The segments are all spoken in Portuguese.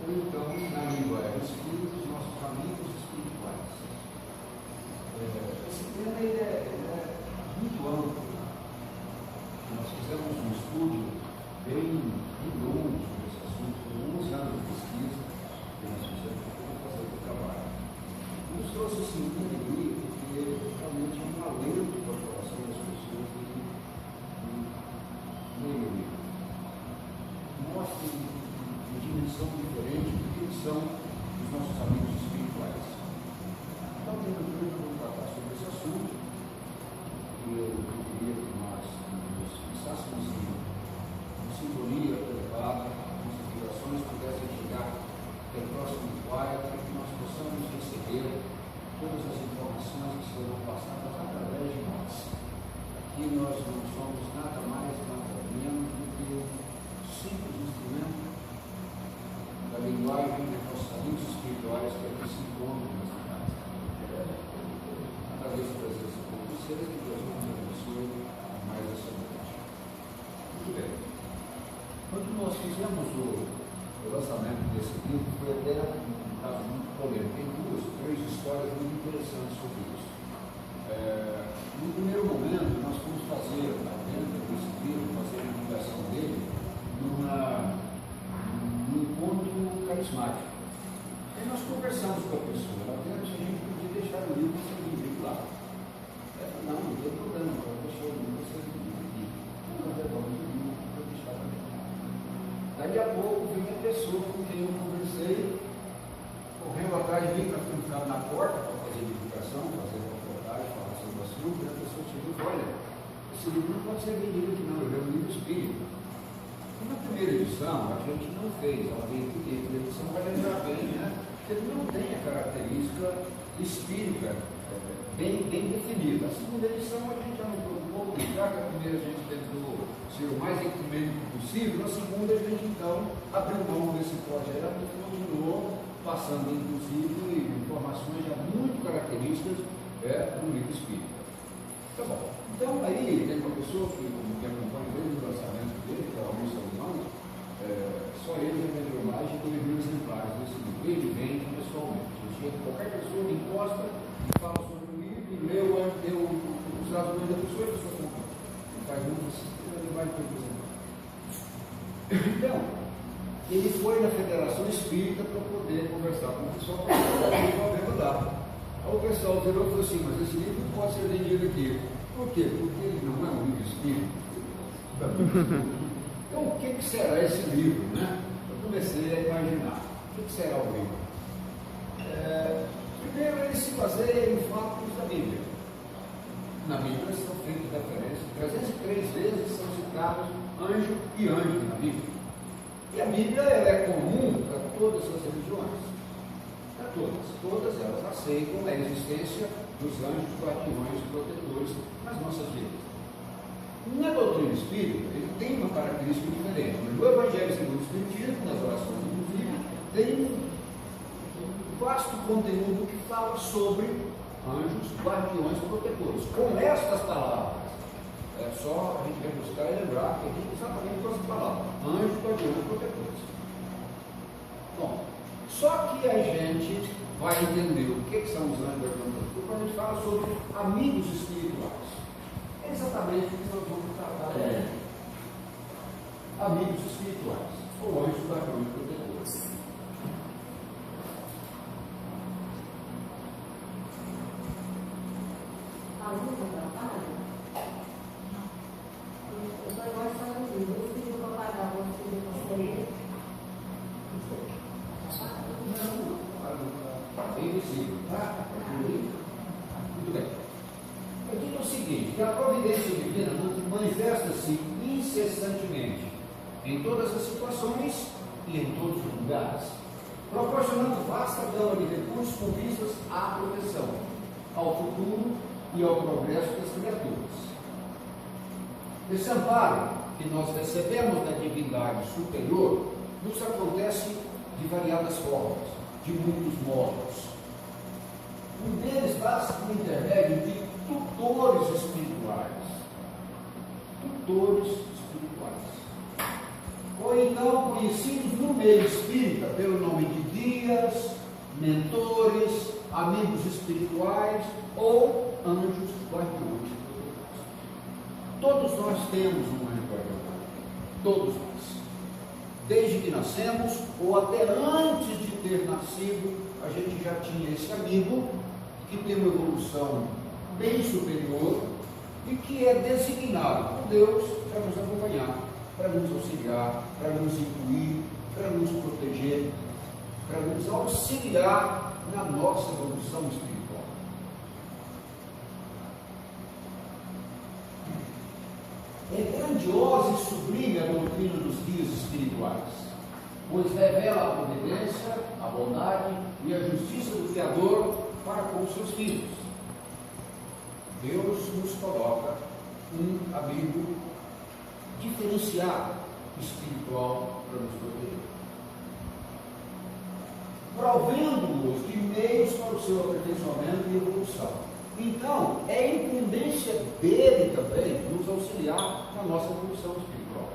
ou então, na língua espírita, os nossos amigos espirituais. Esse tema ele é muito amplo. Nós fizemos um estudo bem longo sobre esse assunto, com 11 anos de pesquisa, que nós fizemos para fazer o trabalho. Nos trouxe esse muita alegria, porque realmente é um alento para o coração das pessoas que leem o livro. Mostra uma dimensão diferente do que são os nossos amigos espirituais. Então, temos hoje vamos tratar sobre esse assunto, e eu queria que nós pensássemos em sintonia, elevada, que nossas vibrações pudessem chegar até o próximo quarto, para que nós possamos receber todas as informações que serão passadas através de nós. Aqui nós não somos nada mais, nada menos do que um simples instrumento da linguagem dos nossos amigos espirituais que aqui se encontram nesta casa. Através da presença de vocês, que Deus nos abençoe mais essa noite. Muito bem. Quando nós fizemos o lançamento desse livro, foi até um caso muito polêmico. Tem três histórias muito interessantes sobre isso. No primeiro momento, nós fomos fazer, dentro desse livro, fazer a divulgação dele num encontro carismático. Aí nós conversamos com a pessoa, ela disse que a gente podia deixar o livro sem livro lá. Não tem problema, pode deixar o livro sem livro aqui. Nós levamos o livro para deixar também. Daí a pouco vem a pessoa com quem eu conversei, correu atrás de mim para ficar na porta para fazer divulgação, fazer reportagem, falar sobre o assunto, e a pessoa chegou e falou: olha, esse livro não pode ser vendido aqui não, ele é um livro espírita. E na primeira edição a gente não fez, ela veio aqui, a primeira edição vai lembrar bem, né? Porque ele não tem a característica espírita bem definida. A segunda edição a gente já não preocupou, já que a primeira a gente tentou ser o mais ecumênico possível, na segunda a gente então abriu mão desse projeto e continuou passando, inclusive, informações já muito características do livro espírita. Tá bom. Então, aí tem uma pessoa que acompanha desde o lançamento dele, que é o Augusto Alemão, só ele já vendeu mais de 2.000 exemplares desse livro. Ele vende pessoalmente. Qualquer pessoa que encosta e fala sobre o livro, e leu os argumentos da pessoa, e a pessoa compra. Ele faz muitas, ele vai ter Então, ele foi na Federação Espírita para poder conversar com o pessoal para o lá. Aí o pessoal virou e falou assim: mas esse livro não pode ser vendido aqui. Por quê? Porque ele não é um livro espírita. Então, o que será esse livro, né? Eu comecei a imaginar. O que será o livro? Primeiro, ele se baseia em fatos da Bíblia. Na Bíblia são feitas referências, 303 vezes são citados anjo e anjo na Bíblia. E a Bíblia ela é comum para todas as religiões. Para todas elas aceitam a existência dos anjos, guardiões e protetores nas nossas vidas. Na doutrina espírita, ele tem uma característica diferente. No Evangelho segundo o Espiritismo, nas orações inclusive, tem um vasto conteúdo que fala sobre anjos, guardiões e protetores. Com estas palavras, é só a gente vai buscar e lembrar que aqui exatamente com essas palavras: anjos, guardiões e protetores. Bom, só que a gente vai entender o que são os anjos, guardiões e protetores quando a gente fala sobre amigos espirituais. É exatamente o que nós vamos tratar aqui. Amigos espirituais, ou anjos, guardiões e protetores. Muito bem. Eu digo o seguinte: que a providência divina manifesta-se incessantemente em todas as situações e em todos os lugares, proporcionando vasta gama de recursos com vistas à proteção, ao futuro e ao progresso das criaturas. Esse amparo que nós recebemos da divindade superior nos acontece de variadas formas, de muitos modos. Um deles dá-se por intermédio de tutores espirituais. ou então conhecidos no meio espírita pelo nome de guias, mentores, amigos espirituais ou anjos guardiões. Todos nós temos um anjo guardião, todos nós. Desde que nascemos, ou até antes de ter nascido, a gente já tinha esse amigo que tem uma evolução bem superior e que é designado por Deus para nos acompanhar, para nos auxiliar, para nos incluir, para nos proteger, para nos auxiliar na nossa evolução espiritual. É grandiosa e sublime a doutrina dos guias espirituais, pois revela a providência, a bondade e a justiça do Criador para com os seus filhos. Deus nos coloca um amigo diferenciado espiritual para nos proteger, provendo-nos de meios para o seu aperfeiçoamento e evolução. Então, é incumbência dele também nos auxiliar na nossa evolução espiritual.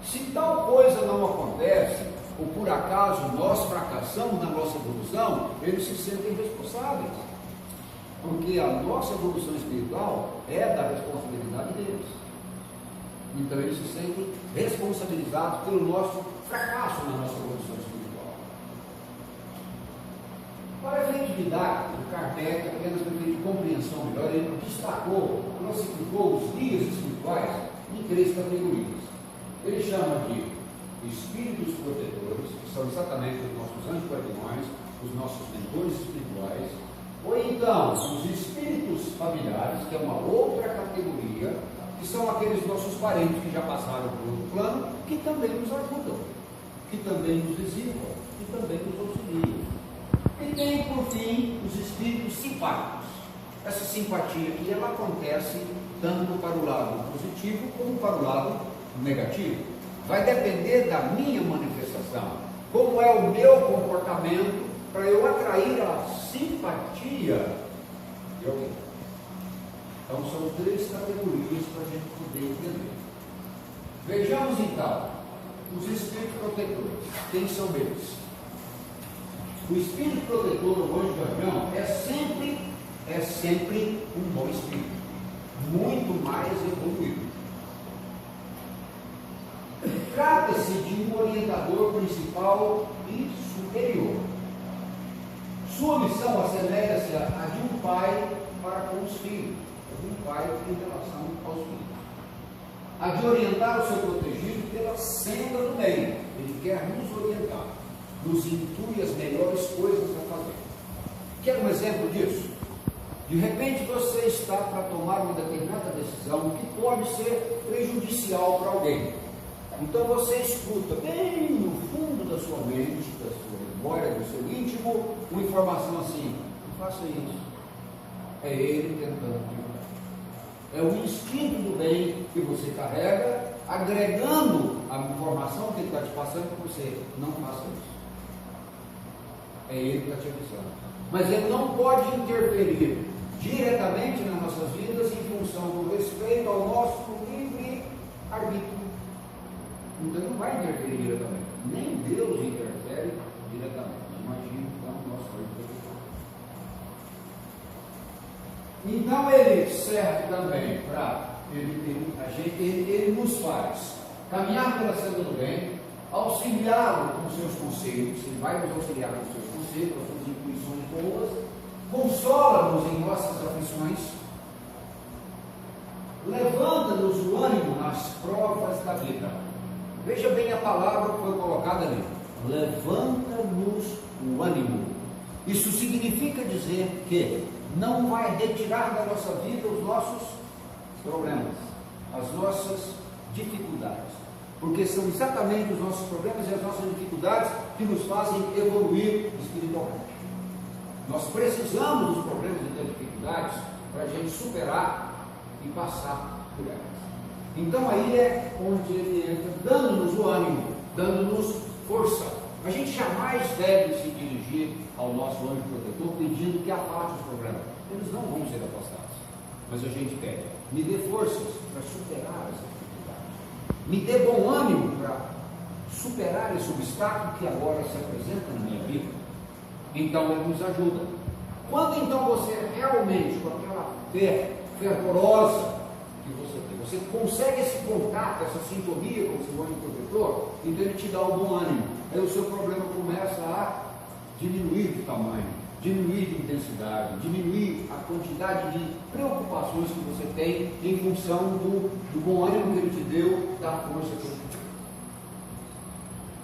Se tal coisa não acontece, ou por acaso nós fracassamos na nossa evolução, eles se sentem responsáveis, porque a nossa evolução espiritual é da responsabilidade deles. Então eles se sentem responsabilizados pelo nosso fracasso na nossa evolução espiritual. Para efeito didático, Kardec, apenas para efeito de compreensão melhor, ele destacou, classificou os guias espirituais em 3 categorias. Ele chama de espíritos protetores, que são exatamente os nossos anjos guardiões, os nossos mentores espirituais, ou então os espíritos familiares, que é uma outra categoria, que são aqueles nossos parentes que já passaram por outro plano, que também nos ajudam, que também nos visível, que também nos auxiliam. E tem, por fim, os espíritos simpáticos. Essa simpatia aqui, ela acontece tanto para o lado positivo como para o lado negativo. Vai depender da minha manifestação, como é o meu comportamento para eu atrair a simpatia de alguém. Então são 3 categorias para a gente poder entender. Vejamos então os espíritos protetores. Quem são eles? O espírito protetor, o anjo guardião, é sempre um bom espírito, muito mais evoluído. Trata-se de um orientador principal e superior. Sua missão assemelha-se à de um pai para com os filhos, de um pai em relação aos filhos. A de orientar o seu protegido pela senda do meio. Ele quer nos orientar, nos intui as melhores coisas a fazer. Quer um exemplo disso? De repente você está para tomar uma determinada decisão que pode ser prejudicial para alguém. Então você escuta bem no fundo da sua mente, da sua memória, do seu íntimo, uma informação assim: não faça isso. É ele tentando te ajudar. É o instinto do bem que você carrega, agregando a informação que ele está te passando para você: não faça isso. É ele que está te avisando. Mas ele não pode interferir diretamente nas nossas vidas em função do respeito ao nosso livre arbítrio. Então ele não vai interferir diretamente. Nem Deus interfere diretamente. Imagina então o nosso arbítrio. Então ele serve também para ele nos faz caminhar pela senda do bem, auxiliá-lo com seus conselhos. Ele vai nos auxiliar com seus conselhos, com suas intuições boas, consola-nos em nossas aflições, levanta-nos o ânimo nas provas da vida. Veja bem a palavra que foi colocada ali: levanta-nos o ânimo. Isso significa dizer que não vai retirar da nossa vida os nossos problemas, as nossas dificuldades, porque são exatamente os nossos problemas e as nossas dificuldades que nos fazem evoluir espiritualmente. Nós precisamos dos problemas e das dificuldades para a gente superar e passar por elas. Então aí é onde ele entra, dando-nos o ânimo, dando-nos força. A gente jamais deve se dirigir ao nosso anjo protetor pedindo que afaste os problemas. Eles não vão ser afastados. Mas a gente pede: me dê forças para superar essa dificuldade. Me dê bom ânimo para superar esse obstáculo que agora se apresenta na minha vida. Então ele nos ajuda. Quando então você realmente, com aquela fé fervorosa que você tem, você consegue esse contato, essa sintonia com o seu anjo protetor, então ele te dá um bom ânimo. Aí o seu problema começa a diminuir de tamanho, diminuir de intensidade, diminuir a quantidade de preocupações que você tem em função do bom ânimo que ele te deu, da força que ele te deu.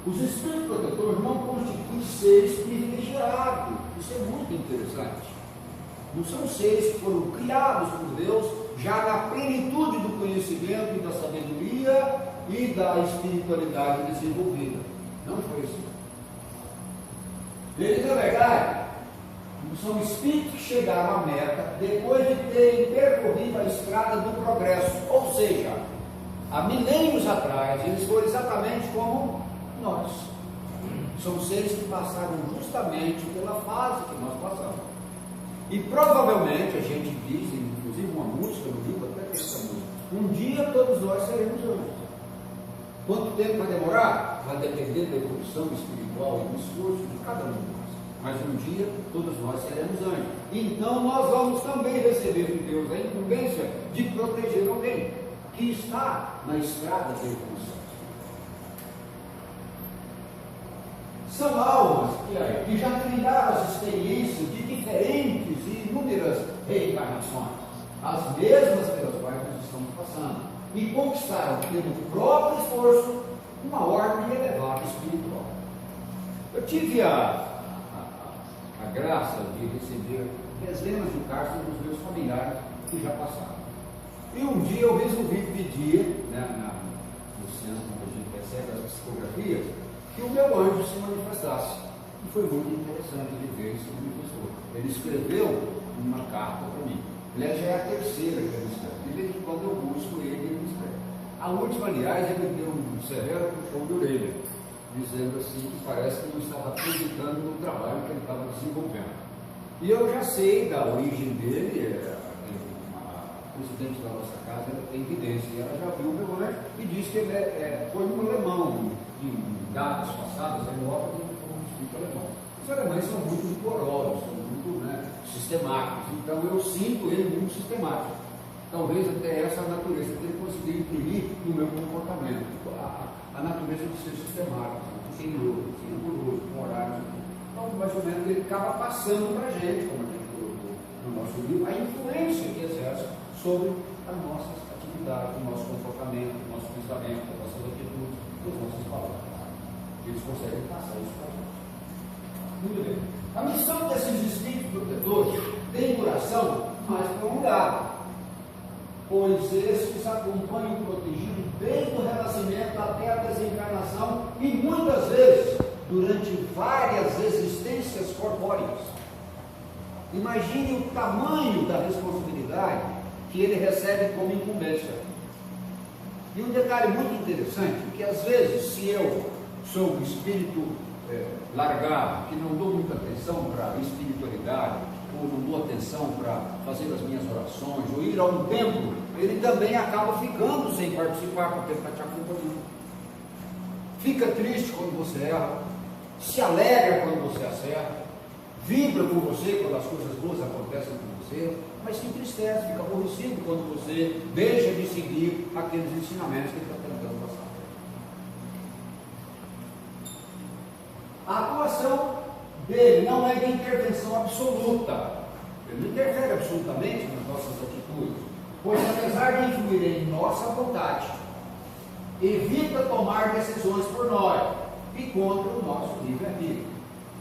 Os espíritos protetores não constituem seres privilegiados. Isso é muito interessante. Não são seres que foram criados por Deus já na plenitude do conhecimento e da sabedoria e da espiritualidade desenvolvida. Não foi assim. Eles, na verdade, são espíritos que chegaram à meta depois de terem percorrido a estrada do progresso. Ou seja, há milênios atrás, eles foram exatamente como nós. São seres que passaram justamente pela fase que nós passamos. E provavelmente, a gente diz, inclusive uma música no livro, até tem essa música, um dia todos nós seremos anjos. Quanto tempo vai demorar? Vai depender da evolução espiritual e do esforço de cada um de nós. Mas um dia todos nós seremos anjos. Então nós vamos também receber de Deus a incumbência de proteger alguém que está na estrada da evolução. São almas que já trilharam as experiências de diferentes e inúmeras reencarnações, as mesmas pelas quais nós estamos passando, e conquistaram pelo próprio esforço uma ordem elevada espiritual. Eu tive a graça de receber dezenas de cartas dos meus familiares que já passaram. E um dia eu resolvi pedir, no centro onde a gente recebe as psicografias, que o meu anjo se manifestasse. E foi muito interessante ele ver isso manifestou. Ele escreveu uma carta para mim. Aliás, já é a terceira que ele escreve. De vez em quando eu busco ele escreve. A última, aliás, ele deu um severo puxão de orelha, dizendo assim que parece que não estava acreditando no trabalho que ele estava desenvolvendo. E eu já sei da origem dele, a presidente da nossa casa, ela tem evidência, e ela já viu o meu anjo e disse que ele foi um alemão, em datas passadas, a Europa tem um espírito alemão. Os alemães são muito rigorosos, são muito sistemáticos, então eu sinto ele muito sistemático. Talvez até essa natureza que ele conseguiu imprimir no meu comportamento, a natureza de ser sistemático, rigoroso, com horários. Então, mais ou menos, ele acaba passando para a gente, como a gente colocou no nosso livro, a influência que exerce sobre as nossas atividades, o nosso comportamento, o nosso pensamento, as nossas atitudes, as nossas palavras. Eles conseguem passar isso para a gente. Muito bem. A missão desses espíritos protetores tem duração mais prolongada, pois esses acompanham o protegido desde o renascimento até a desencarnação e muitas vezes durante várias existências corpóreas. Imagine o tamanho da responsabilidade que ele recebe como incumbência. E um detalhe muito interessante, que às vezes, se eu sou um espírito largado, que não dou muita atenção para a espiritualidade, ou não dou atenção para fazer as minhas orações, ou ir a um templo, ele também acaba ficando sem participar, porque ele está te acompanhando. Fica triste quando você erra, se alegra quando você acerta, vibra com você quando as coisas boas acontecem com você, mas se entristece, fica aborrecido quando você deixa de seguir aqueles ensinamentos que ele está tentando passar. A atuação dele não é de intervenção absoluta, ele não interfere absolutamente nas nossas atitudes, pois apesar de influir em nossa vontade, evita tomar decisões por nós e contra o nosso livre-arbítrio.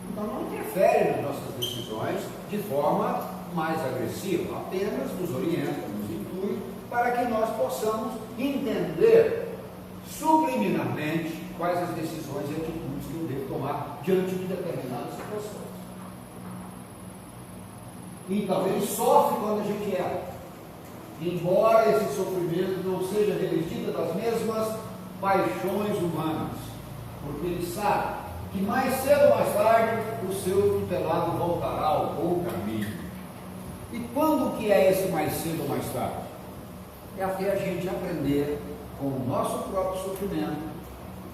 Então não interfere nas nossas decisões de forma mais agressiva, apenas nos orienta, nos intui, para que nós possamos entender subliminarmente quais as decisões e atitudes que eu devo tomar diante de determinadas situações. Então ele sofre quando a gente erra, embora esse sofrimento não seja revestido das mesmas paixões humanas, porque ele sabe que mais cedo ou mais tarde o seu tutelado voltará ao bom caminho. E quando que é esse mais cedo ou mais tarde? É até a gente aprender com o nosso próprio sofrimento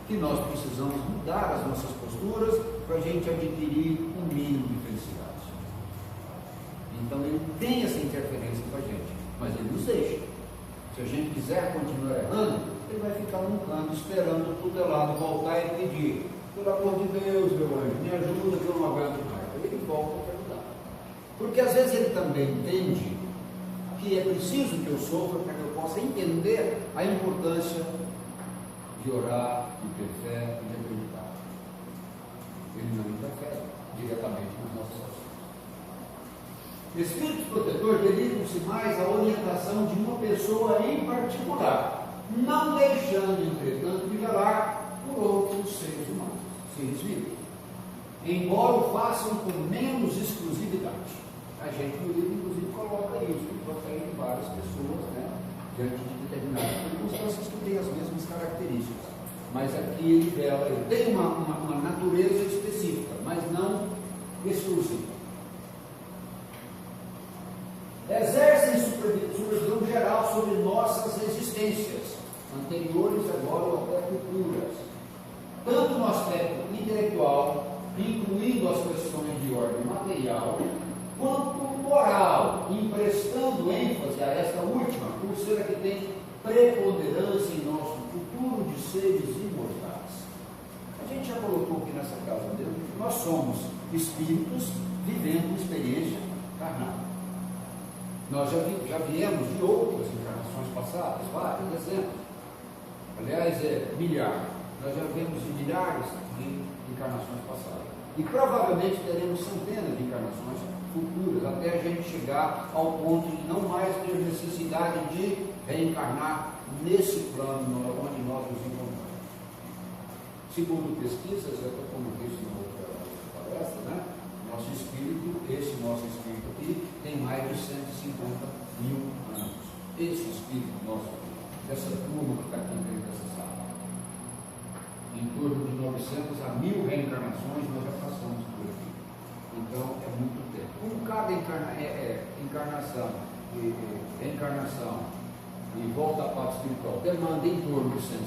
que nós precisamos mudar as nossas posturas para a gente adquirir um mínimo de felicidade. Então ele tem essa interferência com a gente, mas ele nos deixa. Se a gente quiser continuar errando, ele vai ficar num canto esperando o tutelado voltar e pedir: pelo amor de Deus, meu anjo, me ajuda que eu não aguento mais. Aí ele volta para ajudar. Porque às vezes ele também entende que é preciso que eu sofra para que eu possa entender a importância de orar, de ter fé e de acreditar. Ele não interfere diretamente nas nossas ações. Espíritos protetores dedicam-se mais à orientação de uma pessoa em particular, não deixando, entretanto, de velar por outros seres humanos, seres vivos, embora o façam com menos exclusividade. A gente no livro, inclusive, coloca isso, que protege várias pessoas, né, diante de determinadas circunstâncias que têm as mesmas características. Mas aqui ele vela, ele tem uma natureza específica, mas não exclusiva. Exercem supervisão geral sobre nossas existências, anteriores agora ou até futuras, tanto no aspecto intelectual, incluindo as questões de ordem material, quanto moral, emprestando ênfase a esta última, por ser a que tem preponderância em nosso futuro de seres imortais. A gente já colocou aqui nessa casa mesmo que nós somos espíritos vivendo experiência carnal. Nós já viemos de outras encarnações passadas, vários exemplos. Aliás, milhares. Nós já viemos de milhares de encarnações passadas. E provavelmente teremos centenas de encarnações futuras, até a gente chegar ao ponto de não mais ter necessidade de reencarnar nesse plano onde nós nos encontramos. Segundo pesquisas, até como disse na outra palestra, né? Esse nosso espírito aqui tem mais de 150 mil anos. Esse espírito nosso aqui, essa turma que está aqui dentro dessa sala, em torno de 900 a 1000 reencarnações nós já passamos por aqui. Então é muito tempo. Como cada encarnação e volta à parte espiritual demanda em torno de 150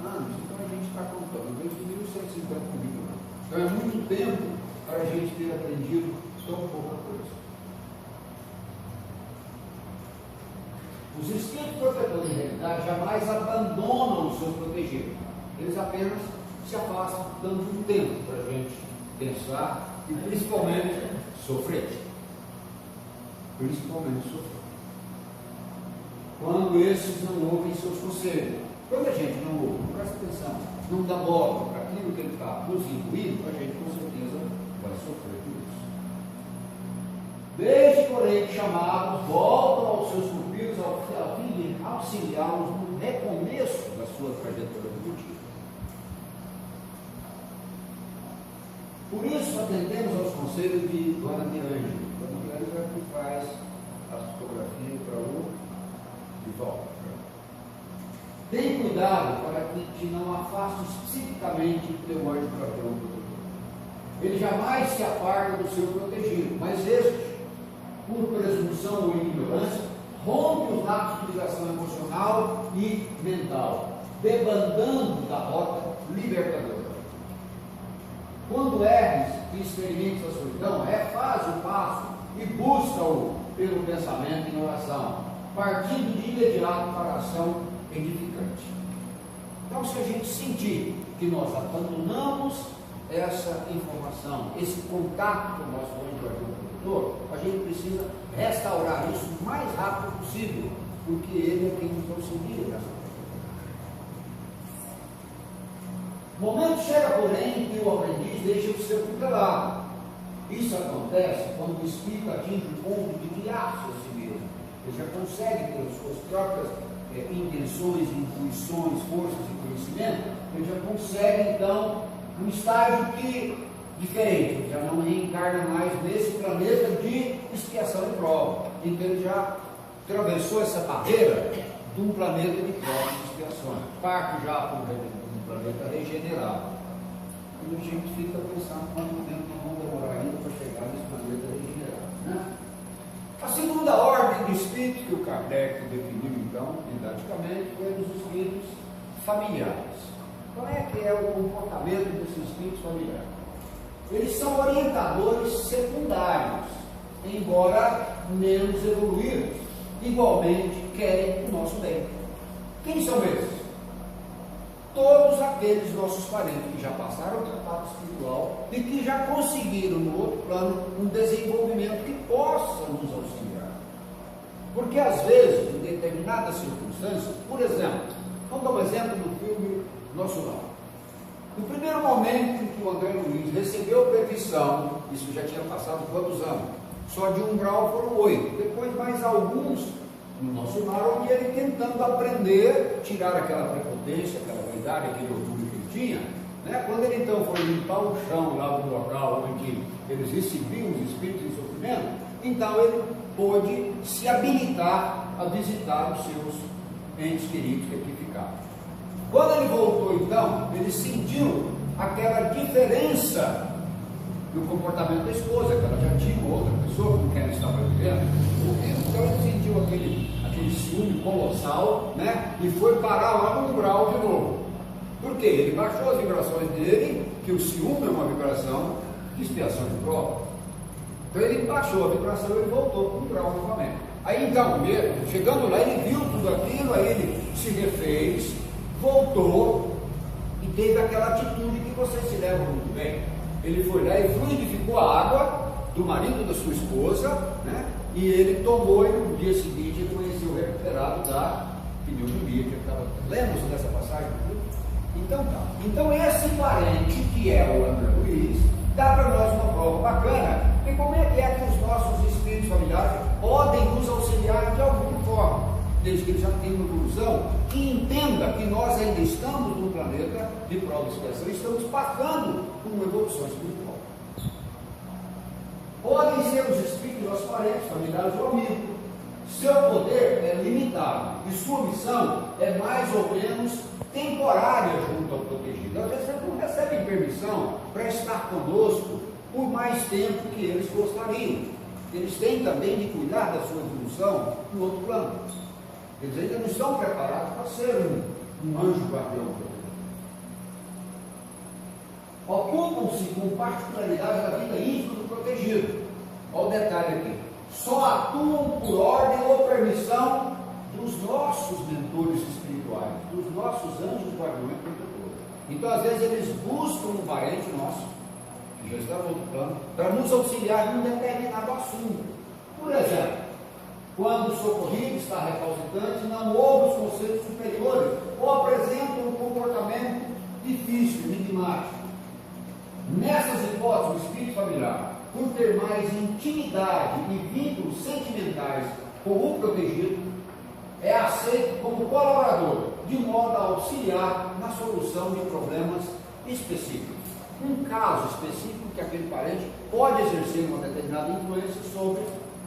anos, então a gente está contando 2.150 mil anos. Então é muito tempo para a gente ter aprendido tão pouca coisa. Os espíritos protetores, em realidade, jamais abandonam os seus protegidos. Eles apenas se afastam, dando um tempo para a gente pensar e principalmente sofrer. Principalmente sofrer. Quando esses não ouvem seus conselhos. Quando a gente não ouve, não presta atenção, não dá bola para aquilo que ele está nos imbuindo, a gente com certeza vai sofrer por isso. Desde, porém, que chamados, voltam aos seus pupilos a fim de auxiliá-los no recomeço da sua trajetória evolutiva. Por isso, atendemos aos conselhos de Dona Mirângela. Dona Mirângela é que faz a fotografia para o de volta. Tem cuidado para que te não afaste psiquicamente do teu anjo protetor. Ele jamais se aparta do seu protegido, mas este, por presunção ou ignorância, rompe os laços de ligação emocional e mental, debandando da rota libertadora. Quando erres e experimentes a solidão, refaz o passo e busca-o pelo pensamento em oração, partindo de imediato para a ação edificante. Então, se a gente sentir que nós abandonamos essa informação, esse contato com o nosso anjo protetor, a gente precisa restaurar isso o mais rápido possível, porque ele é quem nos auxilia nessa. O momento chega, porém, que o aprendiz deixa de ser tutelado. Isso acontece quando o espírito atinge o ponto de guiar-se a si mesmo. Ele já consegue, pelas suas próprias intenções, intuições, forças e conhecimento, ele já consegue, então, um estágio diferente. Ele já não reencarna mais nesse planeta de expiação e prova. Então, ele já atravessou essa barreira de um planeta de prova e expiação. Parte já para um planeta regenerado. E a gente fica pensando quanto tempo nós vamos demorar ainda para chegar nesse planeta regenerado, né? A segunda ordem de espíritos que o Kardec definiu, então, didaticamente, foi dos espíritos familiares. Qual é que é o comportamento desses espíritos familiares? Eles são orientadores secundários, embora menos evoluídos, igualmente querem o nosso bem. Quem são esses? Todos aqueles nossos parentes que já passaram o tratado espiritual e que já conseguiram no outro plano um desenvolvimento que possa nos auxiliar. Porque às vezes, em determinadas circunstâncias, por exemplo, vamos dar um exemplo do filme Nosso Lar. No primeiro momento em que o André Luiz recebeu permissão, isso já tinha passado quantos anos? Só de 1 grau foram 8, depois mais alguns no Nosso Lar, onde ele tentando aprender, tirar aquela prepotência, aquela vaidade, aquele orgulho que ele tinha, né? Quando ele então foi limpar o chão lá do local onde eles recebiam os espíritos em sofrimento, então ele pôde se habilitar a visitar os seus entes queridos que aqui ficavam. Quando ele voltou então, ele sentiu aquela diferença no comportamento da esposa, que ela já tinha uma outra pessoa com quem ela estava vivendo. Então ele sentiu aquele ciúme colossal, né? E foi parar lá no grau de novo. Por quê? Ele baixou as vibrações dele, que o ciúme é uma vibração de expiação de prova. Então ele baixou a vibração e ele voltou para o grau novamente. Aí então, chegando lá, ele viu tudo aquilo, aí ele se refez, voltou e teve aquela atitude que vocês se lembram muito bem. Ele foi lá e fluidificou a água do marido da sua esposa, né? E ele tomou e no dia seguinte ele conheceu recuperado da pneumonia que ele estava. Lembram-se dessa passagem? Então tá. Então esse parente que é o André Luiz dá para nós uma prova bacana de como é que os nossos espíritos familiares podem nos auxiliar de alguma forma, desde que eles já tenham uma evolução que entenda que nós ainda estamos num planeta de prova e expiação e estamos passando por uma evolução espiritual. Podem ser os espíritos nossos parentes, familiares ou amigos. Seu poder é limitado e sua missão é mais ou menos temporária junto ao protegido. Às vezes eles não recebem permissão para estar conosco por mais tempo que eles gostariam. Eles têm também de cuidar da sua evolução no outro plano. Eles ainda não estão preparados para ser um anjo guardião. Ocupam-se com particularidades da vida íntima do protegido. Olha o detalhe aqui. Só atuam por ordem ou permissão dos nossos mentores espirituais, dos nossos anjos guardiões protetores. Então, às vezes, eles buscam um parente nosso, que já está no outro plano, para nos auxiliar em um determinado assunto. Por exemplo, quando o socorrido está recalcitrante, não ouve os conselhos superiores ou apresenta um comportamento difícil, enigmático. Nessas hipóteses, o espírito familiar, por ter mais intimidade e vínculos sentimentais com o protegido, é aceito como colaborador, de modo a auxiliar na solução de problemas específicos. Um caso específico que aquele parente pode exercer uma determinada influência sobre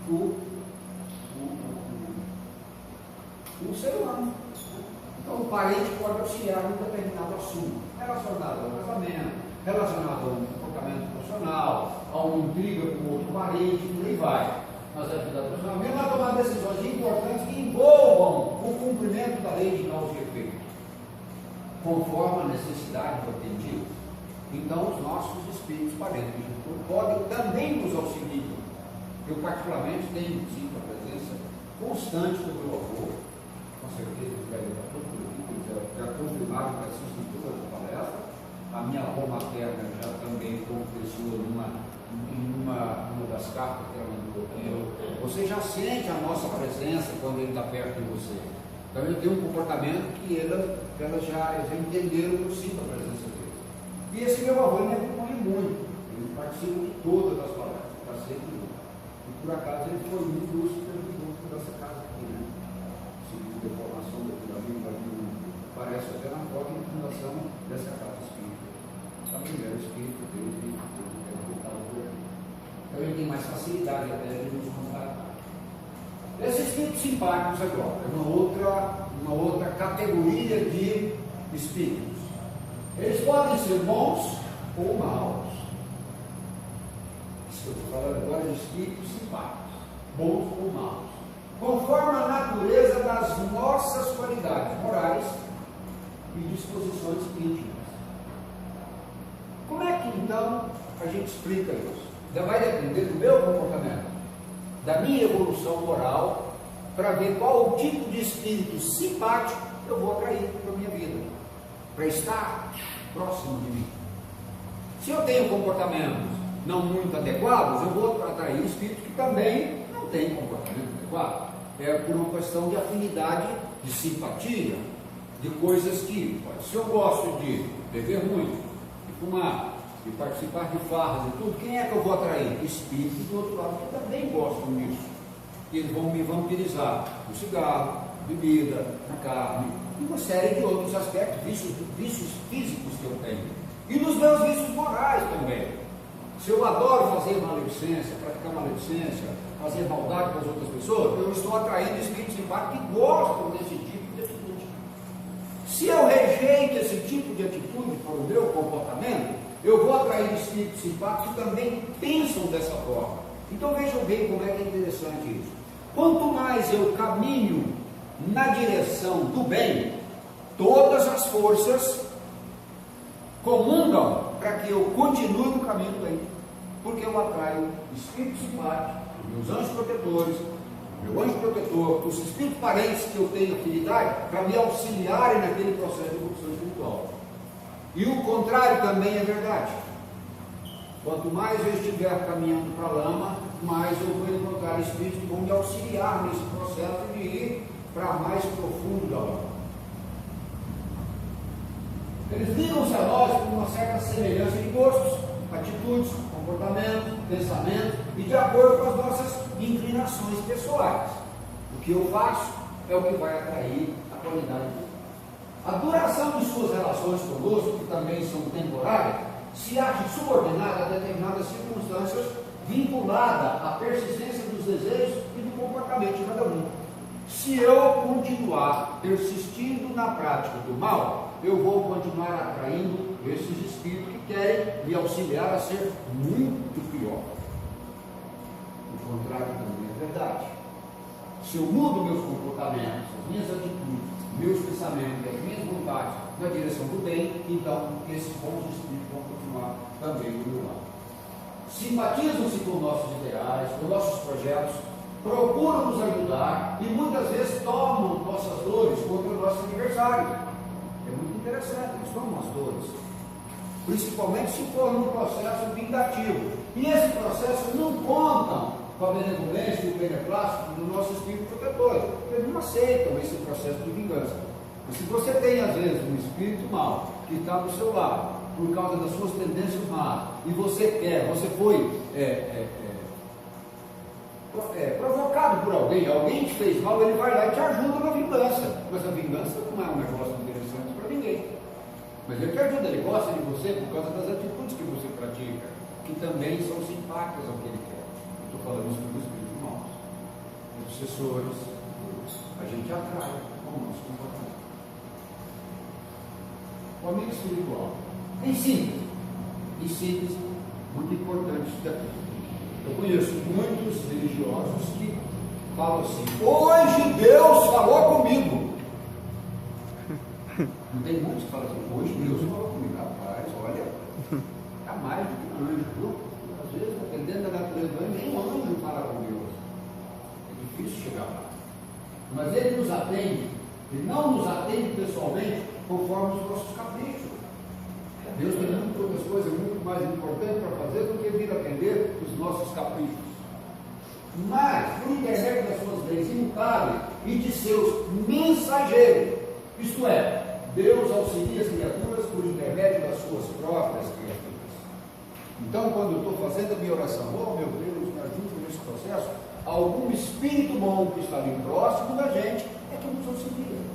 o ser humano. Então, o parente pode auxiliar num determinado assunto relacionado ao casamento, relacionado a um comportamento profissional, a uma intriga com outro parente, por aí vai. Nas atividades profissionais, mesmo a tomar decisões importantes que envolvam o cumprimento da lei de causa e efeito, conforme a necessidade do atendido. Então, os nossos espíritos parentes podem também nos auxiliar. Eu, particularmente, tenho sim a presença constante do meu avô, com certeza, que vai levar todo por aqui, já confirmaram que assistem todas as palestras. A minha avó materna já também confessou em uma das cartas que ela mandou. Você já sente a nossa presença quando ele está perto de você. Então ele tem um comportamento que elas já entenderam por si a presença dele. E esse meu avô me acompanha muito. Ele participa de todas as palestras, está sempre junto. E por acaso ele foi um dos supervisores dessa casa aqui, né? Segundo a informação do amigo, parece até na própria fundação dessa casa espírita. A primeira espírita dele, então ele tem mais facilidade até de nos contatar. Esses espíritos simpáticos agora, é uma outra categoria de espíritos. Eles podem ser bons ou maus. Estou falando agora de espíritos simpáticos, bons ou maus, conforme a natureza das nossas qualidades morais e disposições íntimas. então a gente explica isso. Vai depender do meu comportamento, da minha evolução moral, para ver qual o tipo de espírito simpático eu vou atrair para a minha vida, para estar próximo de mim. Se eu tenho comportamentos não muito adequados, eu vou atrair espíritos que também não têm comportamento adequado. É por uma questão de afinidade, de simpatia, de coisas que, se eu gosto de beber muito, de fumar, de participar de farras e tudo, quem é que eu vou atrair? Espíritos do outro lado que também gostam disso. E eles vão me vampirizar no cigarro, bebida, na carne, e uma série de outros aspectos, vícios físicos que eu tenho. E nos meus vícios morais também. Se eu adoro fazer maledicência, praticar maledicência, fazer maldade com as outras pessoas, eu estou atraindo espíritos simpáticos que gostam desse tipo de atitude. Se eu rejeito esse tipo de atitude para o meu comportamento, eu vou atrair espíritos simpáticos que também pensam dessa forma. Então vejam bem como é que é interessante isso. Quanto mais eu caminho na direção do bem, todas as forças comungam para que eu continue no caminho do bem, porque eu atraio espíritos simpáticos, meus anjos protetores, meu anjo protetor, os espíritos parentes que eu tenho afinidade, para me auxiliarem naquele processo de evolução espiritual. E o contrário também é verdade. Quanto mais eu estiver caminhando para a lama, mais eu vou encontrar espíritos que vão me auxiliar nesse processo de ir para mais profundo da lama. Eles ligam-se a nós com uma certa semelhança de gostos, atitudes, comportamentos, pensamentos e de acordo com as nossas inclinações pessoais. O que eu faço é o que vai atrair a qualidade de vida. A duração de suas relações conosco, que também são temporárias, se acha subordinada a determinadas circunstâncias vinculada à persistência dos desejos e do comportamento de cada um. Se eu continuar persistindo na prática do mal, eu vou continuar atraindo esses espíritos que querem me auxiliar a ser muito pior. O contrário também é verdade. Se eu mudo meus comportamentos, as minhas atitudes, meus pensamentos, as minhas vontades na direção do bem, então esses bons espíritos vão continuar também do meu lado. Simpatizam-se com nossos ideais, com nossos projetos, procuram nos ajudar e muitas vezes tomam nossas dores contra nossos adversários. É muito interessante, eles tomam as dores, principalmente se for num processo vingativo. E esse processo não contam com a benevolência e o beneplácito do nosso espírito protetor. Eles não aceitam esse processo de vingança. Mas se você tem, às vezes, um espírito mau que está do seu lado, por causa das suas tendências más, e você foi provocado por alguém te fez mal, ele vai lá e te ajuda na vingança. Mas a vingança não é um negócio interessante para ninguém. Mas ele te ajuda, ele gosta de você por causa das atitudes que você pratica, que também são simpáticas ao que ele quer. Estou falando isso para os espíritos maus. Obsessores, a gente atrai com o nosso comportamento. O amigo espiritual. Em síntese, muito importante isso daqui. Eu conheço muitos religiosos que falam assim: hoje Deus falou comigo. Não tem muitos que falam assim: hoje Deus falou comigo. Rapaz, olha, está mais do que um anjo, viu? Às vezes, dependendo da natureza do anjo, nem um anjo fala com Deus. É difícil chegar lá. Mas ele nos atende, ele não nos atende pessoalmente conforme os nossos caprichos. Deus tem muitas outras coisas muito mais importantes para fazer do que vir atender os nossos caprichos. Mas, por intermédio das suas leis imutáveis e de seus mensageiros, isto é, Deus auxilia as criaturas por intermédio das suas próprias criaturas. Então, quando eu estou fazendo a minha oração, oh meu Deus, me ajuda nesse processo, algum espírito bom que está ali próximo da gente é que nos auxilia.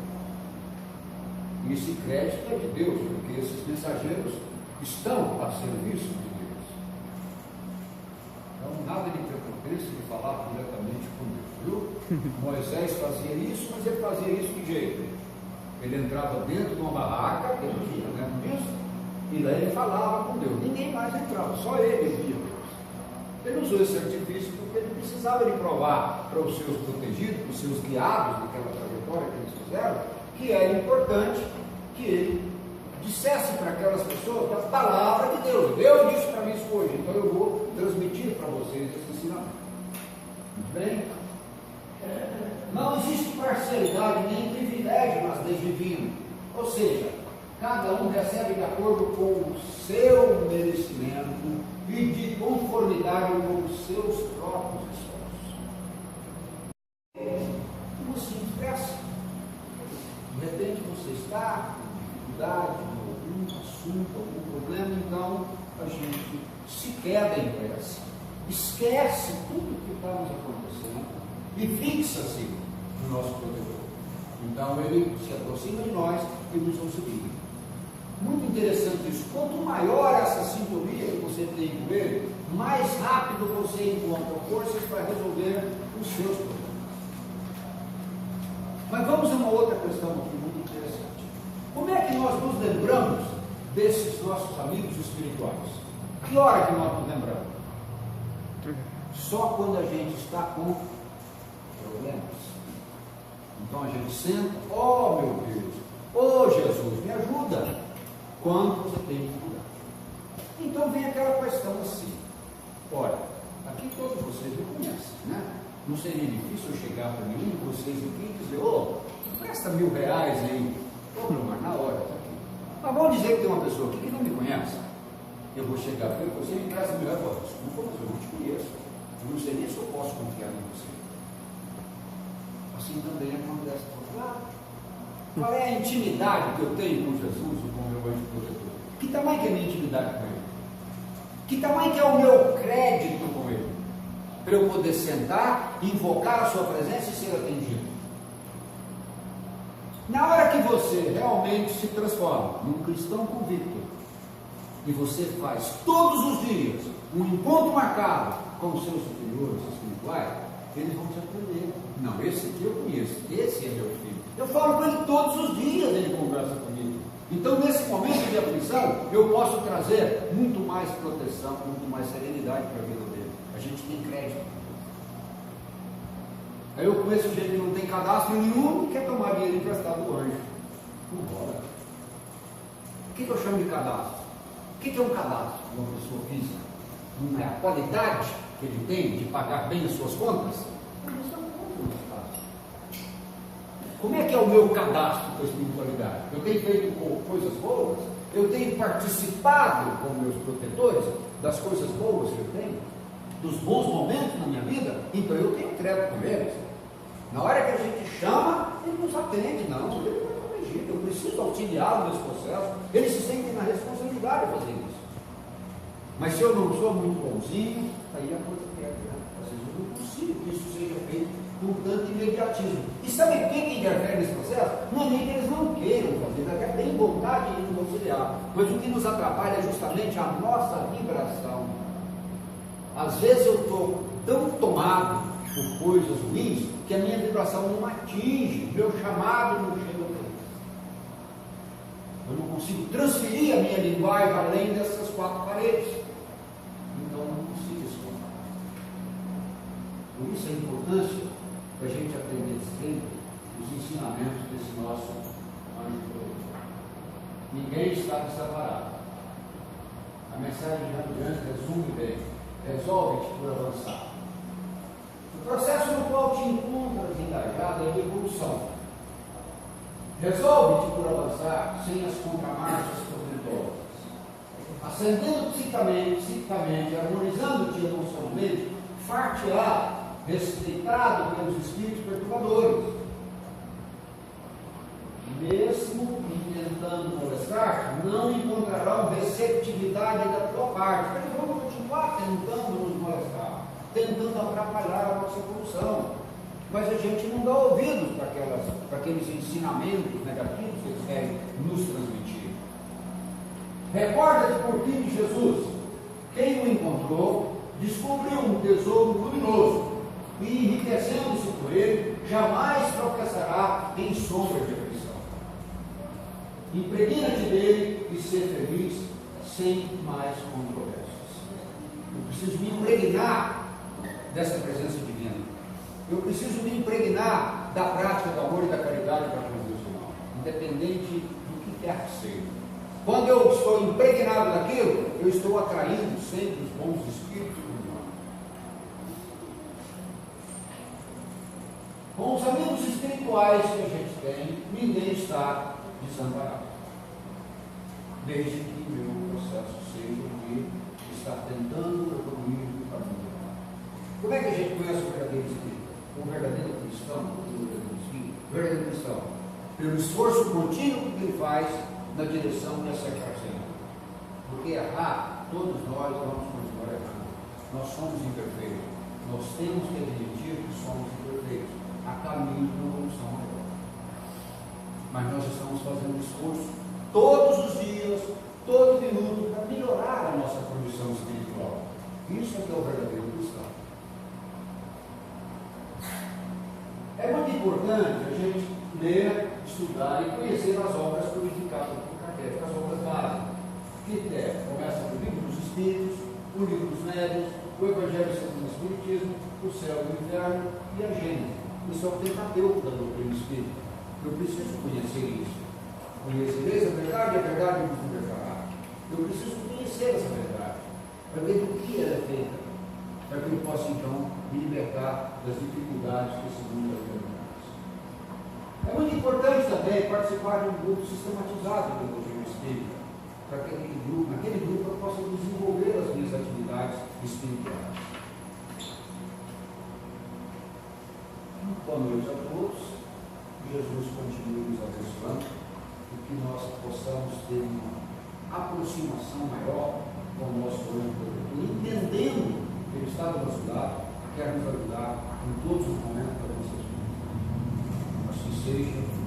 E esse crédito é de Deus, porque esses mensageiros estão a serviço de Deus. Então, nada de prepotência de falar diretamente com Deus, viu? Moisés fazia isso, mas ele fazia isso de jeito. Ele entrava dentro de uma barraca, ele tinha dentro disso, e lá ele falava com Deus. Ninguém mais entrava, só ele via Deus. Ele usou esse artifício porque ele precisava de provar para os seus protegidos, para os seus guiados daquela trajetória que eles fizeram, que era importante que ele dissesse para aquelas pessoas a palavra de Deus. Deus disse para mim isso hoje, então eu vou transmitir para vocês esse ensinamento. Muito bem? Não existe parcialidade nem privilégio nas leis divinas. Ou seja, cada um recebe de acordo com o seu merecimento e de conformidade com os seus próprios esforços. Uma simples peça. De repente você está com dificuldade em algum assunto, algum problema, então a gente se queda em prece, esquece tudo o que está nos acontecendo e fixa-se no nosso protetor. Então ele se aproxima de nós e nos auxilia. Muito interessante isso. Quanto maior essa sintonia que você tem com ele, mais rápido você encontra forças para resolver os seus problemas. Mas vamos a uma outra questão aqui muito interessante. Como é que nós nos lembramos desses nossos amigos espirituais? Que hora que nós nos lembramos? Só quando a gente está com problemas. Então a gente senta, oh meu Deus, oh Jesus, me ajuda. Quando você tem dificuldade. Então vem aquela questão assim, olha, aqui todos vocês me conhecem, né? Não seria difícil eu chegar para mim, vocês aqui e dizer, ô, presta R$1000 aí, mas na hora, tá aqui. Mas vamos dizer que tem uma pessoa aqui que não me conhece. Eu vou chegar para ele, você me presta R$1000, desculpa, mas eu não te conheço. Eu não sei nem se eu posso confiar em você. Assim também acontece do outro lado. Qual é a intimidade que eu tenho com Jesus e com o meu anjo protetor? Que tamanho que é a minha intimidade com ele? Que tamanho que é o meu crédito com ele? Para eu poder sentar, invocar a sua presença e ser atendido. Na hora que você realmente se transforma num cristão convicto, e você faz todos os dias um encontro marcado com os seus superiores espirituais, eles vão te aprender. Não, esse aqui eu conheço, esse é meu filho. Eu falo com ele todos os dias, ele conversa comigo. Então, nesse momento de aflição, eu posso trazer muito mais proteção, muito mais serenidade para a vida dele. A gente tem crédito. Aí eu conheço gente que não tem cadastro nenhum e quer tomar dinheiro emprestado do anjo. Não rola. O que eu chamo de cadastro? O que é um cadastro de uma pessoa física? Não é a qualidade que ele tem de pagar bem as suas contas? Como é que é o meu cadastro com a espiritualidade? Eu tenho feito coisas boas? Eu tenho participado com meus protetores das coisas boas que eu tenho? Dos bons momentos na minha vida? Então eu tenho crédito com eles. Na hora que a gente chama, ele nos atende. Não, ele vai corrigir. Eu preciso auxiliá-lo nesse processo. Eles se sentem na responsabilidade de fazer isso. Mas se eu não sou muito bonzinho, aí a coisa perde. Às vezes eu não consigo que isso seja feito com tanto imediatismo. E sabe o que interfere nesse processo? Não é nem que eles não queiram fazer, até tem vontade de nos auxiliar. Mas o que nos atrapalha é justamente a nossa vibração. Às vezes eu estou tão tomado por coisas ruins que a minha vibração não atinge, meu chamado não chega a eles. Eu não consigo transferir a minha linguagem além dessas 4 paredes. Então eu não consigo escutar. Por isso a importância para a gente aprender sempre os ensinamentos desse nosso anjo protetor. Ninguém está desamparado. A mensagem de Janus resume bem: resolve-te por avançar. O processo no qual te encontras engajado é de evolução. Resolve-te por avançar sem as contramarchas tormentosas. Ascendendo psicamente, harmonizando-te emocionalmente, far-te-á respeitado pelos espíritos perturbadores. Mesmo tentando molestar, não encontrarão receptividade da tua parte. Eles vão continuar tentando nos molestar, tentando atrapalhar a nossa evolução. Mas a gente não dá ouvidos para aqueles ensinamentos negativos que eles querem nos transmitir. Recorda-te por fim de Jesus. Quem o encontrou descobriu um tesouro luminoso e, enriquecendo-se por ele, jamais tropeçará em sombra de aflição. Impregna-te dele e ser feliz sem mais controvérsias. Eu preciso me impregnar dessa presença divina. Eu preciso me impregnar da prática do amor e da caridade para com Deus, irmão, independente do que quer que seja. Quando eu estou impregnado daquilo, eu estou atraindo sempre os bons espíritos do mundo. Com os amigos espirituais que a gente tem, ninguém está desamparado. Desde que o meu processo seja de estar tentando evoluir para mim. Como é que a gente conhece o verdadeiro espírito? O verdadeiro cristão, o verdadeiro cristão, pelo esforço contínuo que ele faz na direção de acertar sempre. Porque errar, todos nós vamos continuar errando. Nós somos imperfeitos. Nós temos que admitir que somos imperfeitos. Há caminho de evolução maior. Mas nós estamos fazendo esforço todos os dias, todo minuto, para melhorar a nossa condição espiritual. Isso é que é o verdadeiro cristão. É muito importante a gente ler, estudar e conhecer as obras codificadas por Kardec, as obras básicas. Que começa com o livro dos Espíritos, o livro dos Médiuns, o Evangelho segundo o Espiritismo, o Céu e o Inferno e a Gênese. Isso é o Pentateuco da doutrina espírita. Eu preciso conhecer isso. Conhecereis a verdade vos libertará. Eu preciso conhecer essa verdade, para ver do que ela é feita, para que eu possa então me libertar das dificuldades que esse mundo apresenta. É muito importante também participar de um grupo sistematizado da doutrina espírita, para que naquele grupo eu possa desenvolver as minhas atividades espirituais. Boa noite a todos. Jesus continue nos abençoando e que nós possamos ter uma aproximação maior com o nosso grande protetor, entendendo que Ele está do nosso lado, quer nos ajudar em todos os momentos da nossa vida. Assim seja.